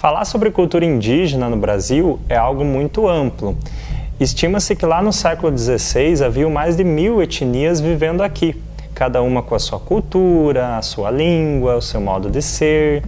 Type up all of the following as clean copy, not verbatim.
Falar sobre cultura indígena no Brasil é algo muito amplo. Estima-se que lá no século XVI havia mais de 1000 etnias vivendo aqui, cada uma com a sua cultura, a sua língua, o seu modo de ser.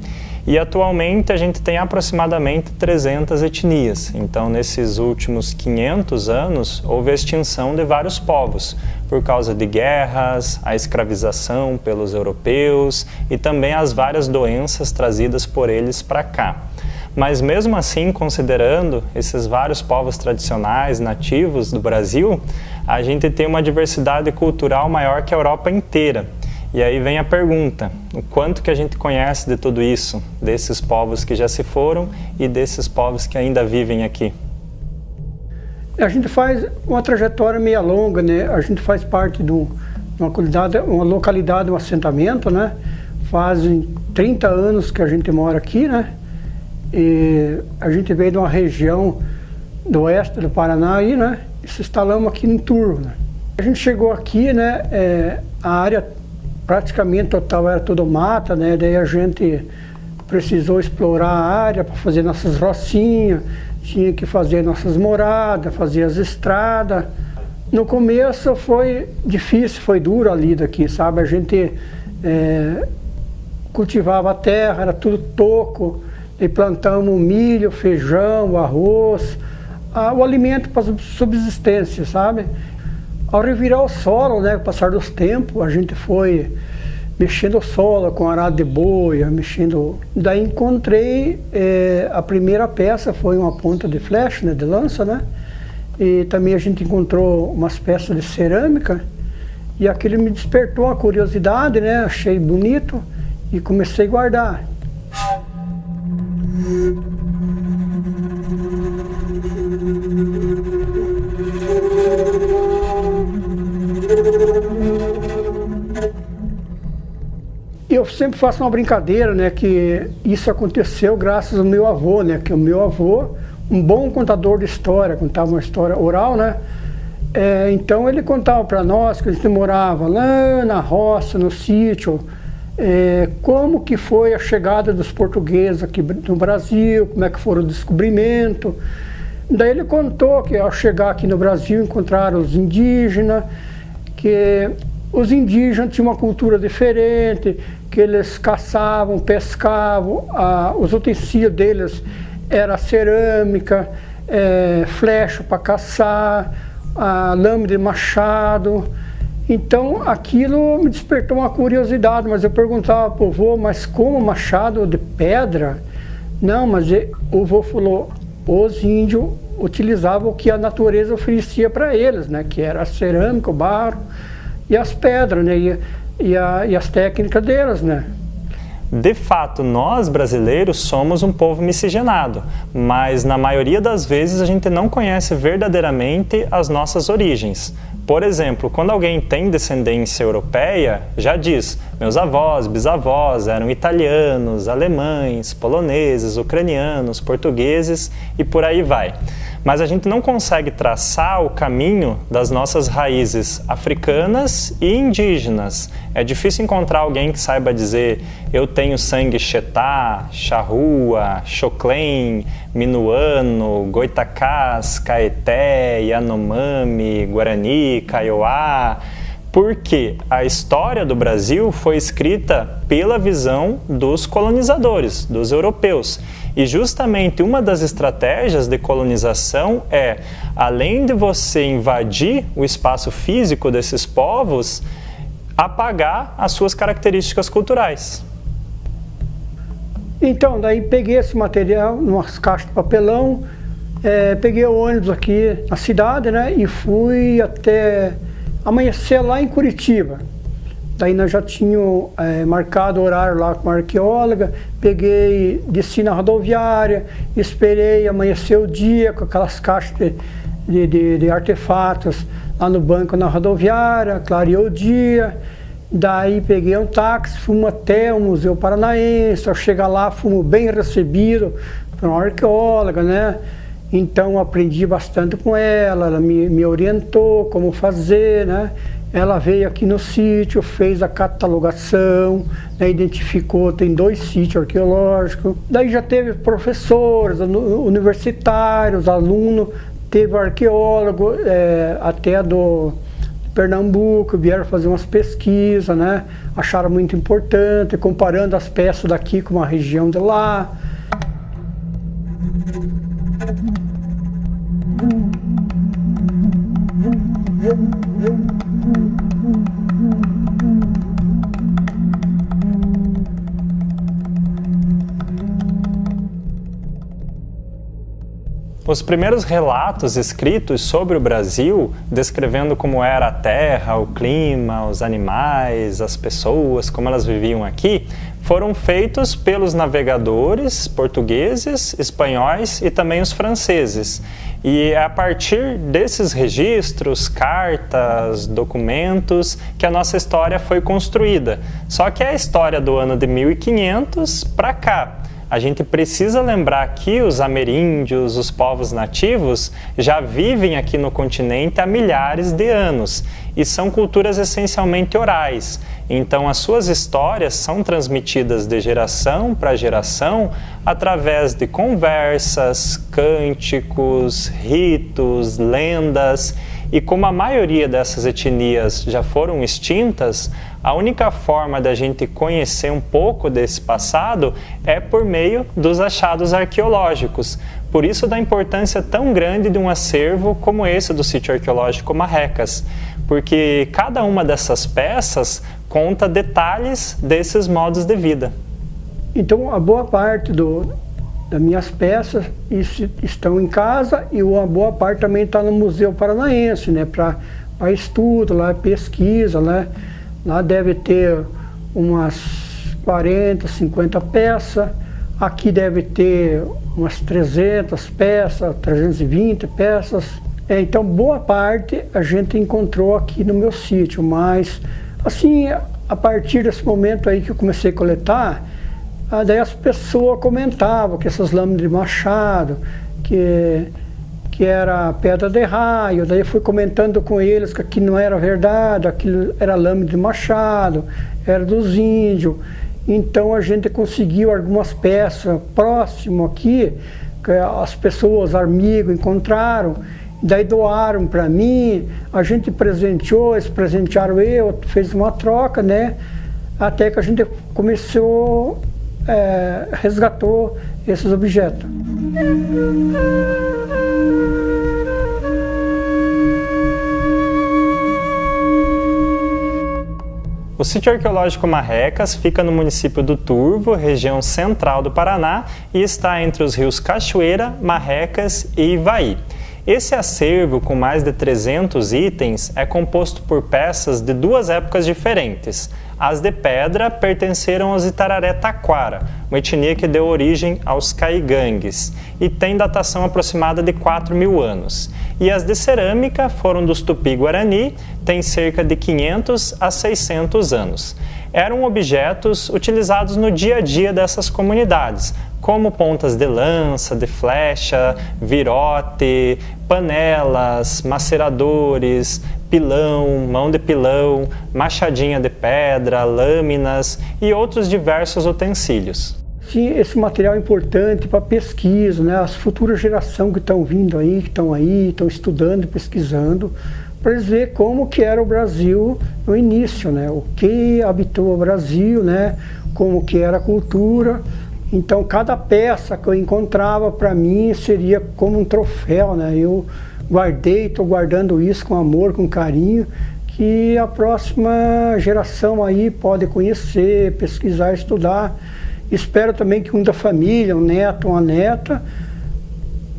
E atualmente a gente tem aproximadamente 300 etnias. Então, nesses últimos 500 anos, houve a extinção de vários povos, por causa de guerras, a escravização pelos europeus e também as várias doenças trazidas por eles para cá. Mas mesmo assim, considerando esses vários povos tradicionais, nativos do Brasil, a gente tem uma diversidade cultural maior que a Europa inteira. E aí vem a pergunta, o quanto que a gente conhece de tudo isso, desses povos que já se foram e desses povos que ainda vivem aqui? A gente faz uma trajetória meio longa, né? A gente faz parte de uma localidade, um assentamento, né? Fazem 30 anos que a gente mora aqui, né? E a gente veio de uma região do oeste do Paraná aí, né? E se instalamos aqui em Turvo, né? A gente chegou aqui, né? A área praticamente total era tudo mata, né? Daí a gente precisou explorar a área para fazer nossas rocinhas, tinha que fazer nossas moradas, fazer as estradas. No começo foi difícil, foi duro a lida aqui, sabe? A gente cultivava a terra, era tudo toco, e plantamos milho, feijão, arroz, o alimento para subsistência, sabe? Ao revirar o solo, né, com o passar dos tempos, a gente foi mexendo o solo com arado de boia, mexendo... Daí encontrei, a primeira peça foi uma ponta de flecha, né, de lança, né? E também a gente encontrou umas peças de cerâmica, e aquilo me despertou a curiosidade, né? Achei bonito e comecei a guardar. Eu sempre faço uma brincadeira, né, que isso aconteceu graças ao meu avô, né, que o meu avô, um bom contador de história, contava uma história oral, né, então ele contava para nós que a gente morava lá na roça, no sítio, como que foi a chegada dos portugueses aqui no Brasil, como é que foi o descobrimento. Daí ele contou que ao chegar aqui no Brasil encontraram os indígenas, que os indígenas tinham uma cultura diferente, que eles caçavam, pescavam, os utensílios deles era cerâmica, flecha para caçar, lâmina de machado. Então aquilo me despertou uma curiosidade, mas eu perguntava para o vô, mas como machado de pedra? Não, mas o vô falou, os índios utilizavam o que a natureza oferecia para eles, né? Que era a cerâmica, o barro e as pedras, né? E as técnicas delas, né? De fato, nós brasileiros somos um povo miscigenado, mas na maioria das vezes a gente não conhece verdadeiramente as nossas origens. Por exemplo, quando alguém tem descendência europeia, já diz, meus avós, bisavós eram italianos, alemães, poloneses, ucranianos, portugueses e por aí vai. Mas a gente não consegue traçar o caminho das nossas raízes africanas e indígenas. É difícil encontrar alguém que saiba dizer eu tenho sangue Xetá, Charrua, Xoclém, Minuano, Goitacás, Caeté, Yanomami, Guarani, Kaiowá, porque a história do Brasil foi escrita pela visão dos colonizadores, dos europeus. E justamente uma das estratégias de colonização é, além de você invadir o espaço físico desses povos, apagar as suas características culturais. Então, daí peguei esse material, umas caixas de papelão, peguei o ônibus aqui na cidade, né, e fui até amanhecer lá em Curitiba. Daí nós já tínhamos marcado o horário lá com a arqueóloga, peguei, desci na rodoviária, esperei amanhecer o dia com aquelas caixas de artefatos lá no banco na rodoviária, clareou o dia. Daí peguei um táxi, fomos até o Museu Paranaense. Ao chegar lá fomos bem recebidos por uma arqueóloga, né? Então aprendi bastante com ela, ela me orientou como fazer, né? Ela veio aqui no sítio, fez a catalogação, né, identificou, tem 2 sítios arqueológicos. Daí já teve professores, universitários, alunos, teve arqueólogo, até do Pernambuco, vieram fazer umas pesquisas, né? Acharam muito importante, comparando as peças daqui com a região de lá. Os primeiros relatos escritos sobre o Brasil, descrevendo como era a terra, o clima, os animais, as pessoas, como elas viviam aqui, foram feitos pelos navegadores portugueses, espanhóis e também os franceses. E é a partir desses registros, cartas, documentos, que a nossa história foi construída. Só que é a história do ano de 1500 para cá. A gente precisa lembrar que os ameríndios, os povos nativos, já vivem aqui no continente há milhares de anos e são culturas essencialmente orais. Então, as suas histórias são transmitidas de geração para geração através de conversas, cânticos, ritos, lendas. E como a maioria dessas etnias já foram extintas, a única forma da gente conhecer um pouco desse passado é por meio dos achados arqueológicos. Por isso da importância tão grande de um acervo como esse do sítio arqueológico Marrecas, porque cada uma dessas peças conta detalhes desses modos de vida. Então, a boa parte das minhas peças estão em casa e uma boa parte também está no Museu Paranaense, né, para estudo, lá pesquisa, né. Lá deve ter umas 40, 50 peças, aqui deve ter umas 300 peças, 320 peças. Então, boa parte a gente encontrou aqui no meu sítio, mas assim, a partir desse momento aí que eu comecei a coletar, daí as pessoas comentavam que essas lâminas de machado, que era pedra de raio, daí eu fui comentando com eles que aquilo não era verdade, aquilo era lâmina de machado, era dos índios. Então a gente conseguiu algumas peças próximo aqui, que as pessoas, amigos, encontraram, daí doaram para mim, a gente presenteou, eles presentearam eu, fez uma troca, né? Até que a gente começou, resgatou esses objetos. O sítio arqueológico Marrecas fica no município do Turvo, região central do Paraná, e está entre os rios Cachoeira, Marrecas e Ivaí. Esse acervo, com mais de 300 itens, é composto por peças de 2 épocas diferentes. As de pedra pertenceram aos Itararé Taquara, uma etnia que deu origem aos caigangues, e tem datação aproximada de 4.000 anos. E as de cerâmica foram dos Tupi-Guarani, têm cerca de 500 a 600 anos. Eram objetos utilizados no dia a dia dessas comunidades, como pontas de lança, de flecha, virote, panelas, maceradores, pilão, mão de pilão, machadinha de pedra, lâminas e outros diversos utensílios. Sim, esse material é importante para pesquisa, né? As futuras gerações que estão vindo aí, estão estudando e pesquisando, para eles verem como que era o Brasil no início, né? O que habitou o Brasil, né? Como que era a cultura. Então, cada peça que eu encontrava, para mim, seria como um troféu, né? Eu estou guardando isso com amor, com carinho, que a próxima geração aí pode conhecer, pesquisar, estudar. Espero também que um da família, um neto, uma neta,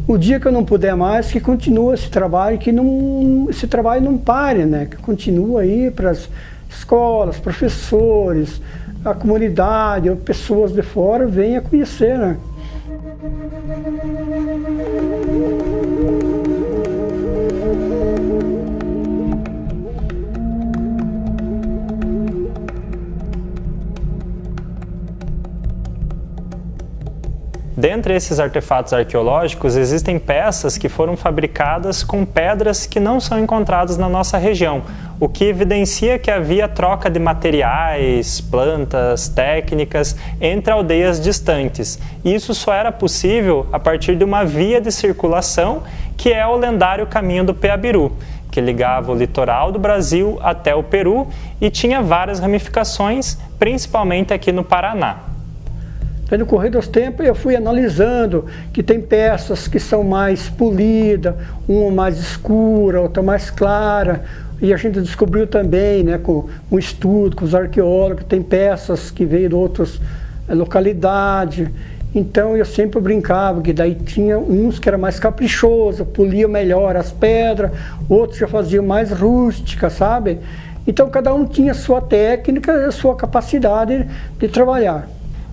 o dia que eu não puder mais, que continue esse trabalho, que esse trabalho não pare, né? Que continue aí para as escolas, professores, a comunidade, pessoas de fora venham conhecer, né? Dentre esses artefatos arqueológicos, existem peças que foram fabricadas com pedras que não são encontradas na nossa região, o que evidencia que havia troca de materiais, plantas, técnicas entre aldeias distantes. E isso só era possível a partir de uma via de circulação, que é o lendário caminho do Peabiru, que ligava o litoral do Brasil até o Peru e tinha várias ramificações, principalmente aqui no Paraná. Então, no correr dos tempos, eu fui analisando que tem peças que são mais polidas, uma mais escura, outra mais clara. E a gente descobriu também, né, com um estudo, com os arqueólogos, que tem peças que veio de outras localidades. Então eu sempre brincava que daí tinha uns que era mais caprichoso, poliam melhor as pedras, outros já faziam mais rústica, sabe? Então cada um tinha a sua técnica e a sua capacidade de trabalhar.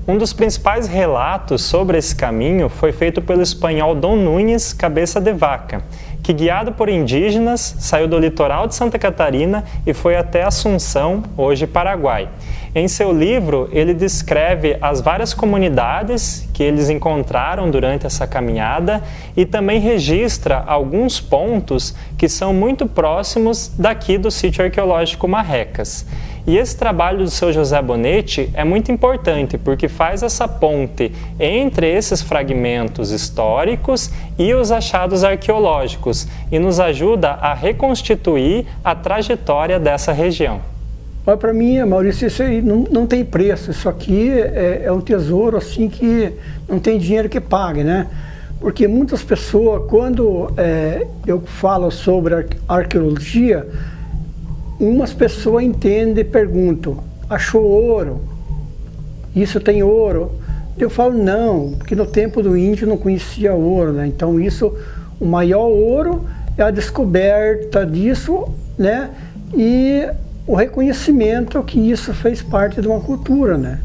Um dos principais relatos sobre esse caminho foi feito pelo espanhol Dom Nunes Cabeça de Vaca, que, guiado por indígenas, saiu do litoral de Santa Catarina e foi até Assunção, hoje Paraguai. Em seu livro, ele descreve as várias comunidades que eles encontraram durante essa caminhada e também registra alguns pontos que são muito próximos daqui do sítio arqueológico Marrecas. E esse trabalho do seu José Bonetti é muito importante porque faz essa ponte entre esses fragmentos históricos e os achados arqueológicos e nos ajuda a reconstituir a trajetória dessa região. Olha, para mim, Maurício, isso aí não tem preço. Isso aqui é um tesouro assim que não tem dinheiro que pague, né? Porque muitas pessoas, quando eu falo sobre arqueologia, umas pessoas entendem e perguntam: achou ouro? Isso tem ouro? Eu falo não, porque no tempo do índio não conhecia ouro, né? Então isso, o maior ouro é a descoberta disso, né? E o reconhecimento que isso fez parte de uma cultura, né?